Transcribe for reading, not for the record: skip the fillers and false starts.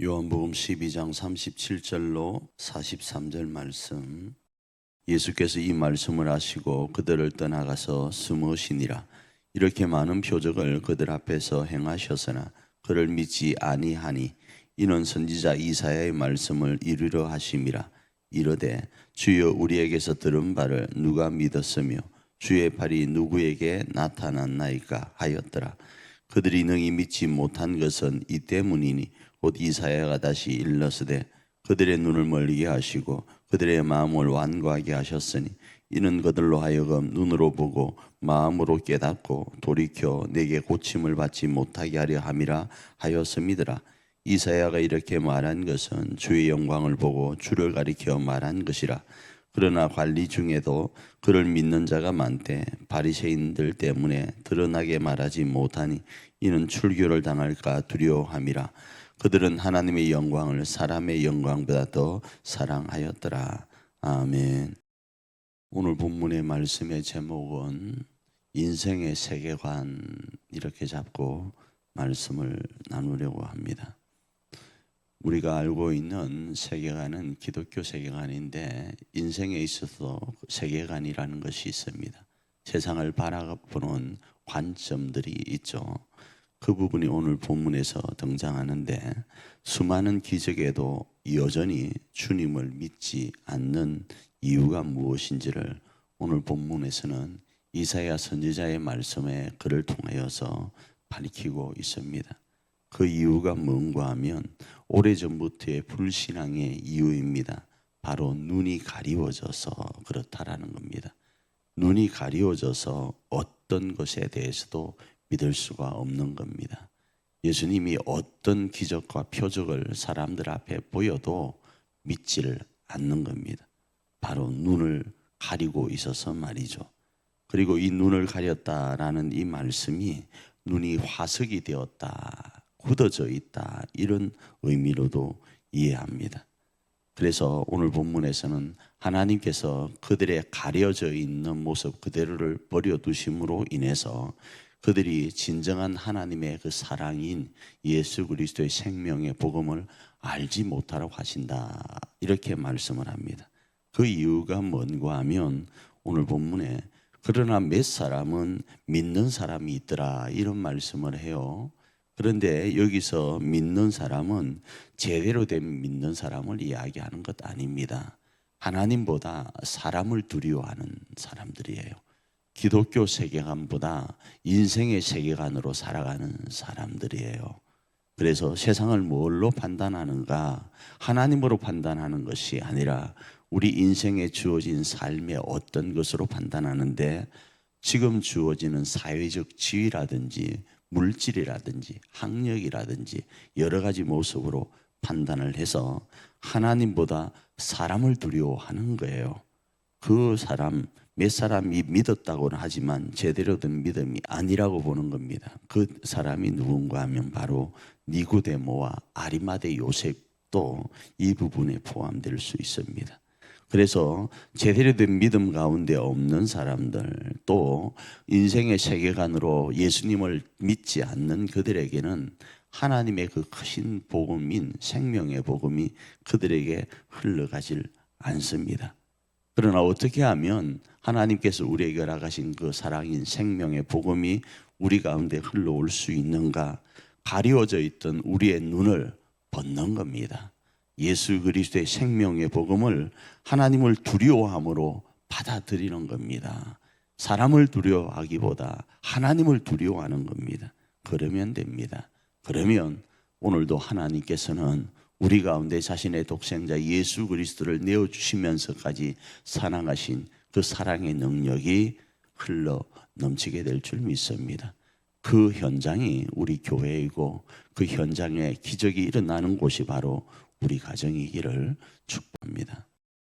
요한복음 12장 37절로 43절 말씀. 예수께서 이 말씀을 하시고 그들을 떠나가서 숨으시니라. 이렇게 많은 표적을 그들 앞에서 행하셨으나 그를 믿지 아니하니 이는 선지자 이사야의 말씀을 이루려 하심이라. 이르되 주여 우리에게서 들은 바를 누가 믿었으며 주의 팔이 누구에게 나타났나이까 하였더라. 그들이 능히 믿지 못한 것은 이 때문이니 곧 이사야가 다시 일렀으되 그들의 눈을 멀게 하시고 그들의 마음을 완고하게 하셨으니 이는 그들로 하여금 눈으로 보고 마음으로 깨닫고 돌이켜 내게 고침을 받지 못하게 하려 함이라 하였음이더라. 이사야가 이렇게 말한 것은 주의 영광을 보고 주를 가리켜 말한 것이라. 그러나 관리 중에도 그를 믿는 자가 많되 바리새인들 때문에 드러나게 말하지 못하니 이는 출교를 당할까 두려워함이라. 그들은 하나님의 영광을 사람의 영광보다 더 사랑하였더라. 아멘. 오늘 본문의 말씀의 제목은 인생의 세계관 이렇게 잡고 말씀을 나누려고 합니다. 우리가 알고 있는 세계관은 기독교 세계관인데 인생에 있어서 세계관이라는 것이 있습니다. 세상을 바라보는 관점들이 있죠. 그 부분이 오늘 본문에서 등장하는데 수많은 기적에도 여전히 주님을 믿지 않는 이유가 무엇인지를 오늘 본문에서는 이사야 선지자의 말씀에 그를 통하여서 밝히고 있습니다. 그 이유가 뭔가 하면 오래전부터의 불신앙의 이유입니다. 바로 눈이 가리워져서 그렇다라는 겁니다. 눈이 가리워져서 어떤 것에 대해서도 믿을 수가 없는 겁니다. 예수님이 어떤 기적과 표적을 사람들 앞에 보여도 믿지를 않는 겁니다. 바로 눈을 가리고 있어서 말이죠. 그리고 이 눈을 가렸다라는 이 말씀이 눈이 화석이 되었다, 굳어져 있다 이런 의미로도 이해합니다. 그래서 오늘 본문에서는 하나님께서 그들의 가려져 있는 모습 그대로를 버려두심으로 인해서 그들이 진정한 하나님의 그 사랑인 예수 그리스도의 생명의 복음을 알지 못하라고 하신다 이렇게 말씀을 합니다. 그 이유가 뭔가 하면 오늘 본문에 그러나 몇 사람은 믿는 사람이 있더라 이런 말씀을 해요. 그런데 여기서 믿는 사람은 제대로 된 믿는 사람을 이야기하는 것 아닙니다. 하나님보다 사람을 두려워하는 사람들이에요. 기독교 세계관보다 인생의 세계관으로 살아가는 사람들이에요. 그래서 세상을 뭘로 판단하는가? 하나님으로 판단하는 것이 아니라 우리 인생에 주어진 삶의 어떤 것으로 판단하는데 지금 주어지는 사회적 지위라든지 물질이라든지 학력이라든지 여러 가지 모습으로 판단을 해서 하나님보다 사람을 두려워하는 거예요. 그 사람 몇 사람이 믿었다고는 하지만 제대로 된 믿음이 아니라고 보는 겁니다. 그 사람이 누군가 하면 바로 니고데모와 아리마대 요셉도 이 부분에 포함될 수 있습니다. 그래서 제대로 된 믿음 가운데 없는 사람들 또 인생의 세계관으로 예수님을 믿지 않는 그들에게는 하나님의 그 크신 복음인 생명의 복음이 그들에게 흘러가질 않습니다. 그러나 어떻게 하면 하나님께서 우리에게 허락하신 그 사랑인 생명의 복음이 우리 가운데 흘러올 수 있는가? 가리워져 있던 우리의 눈을 벗는 겁니다. 예수 그리스도의 생명의 복음을 하나님을 두려워함으로 받아들이는 겁니다. 사람을 두려워하기보다 하나님을 두려워하는 겁니다. 그러면 됩니다. 그러면 오늘도 하나님께서는 우리 가운데 자신의 독생자 예수 그리스도를 내어주시면서까지 사랑하신 그 사랑의 능력이 흘러 넘치게 될 줄 믿습니다. 그 현장이 우리 교회이고 그 현장에 기적이 일어나는 곳이 바로 우리 가정이기를 축복합니다.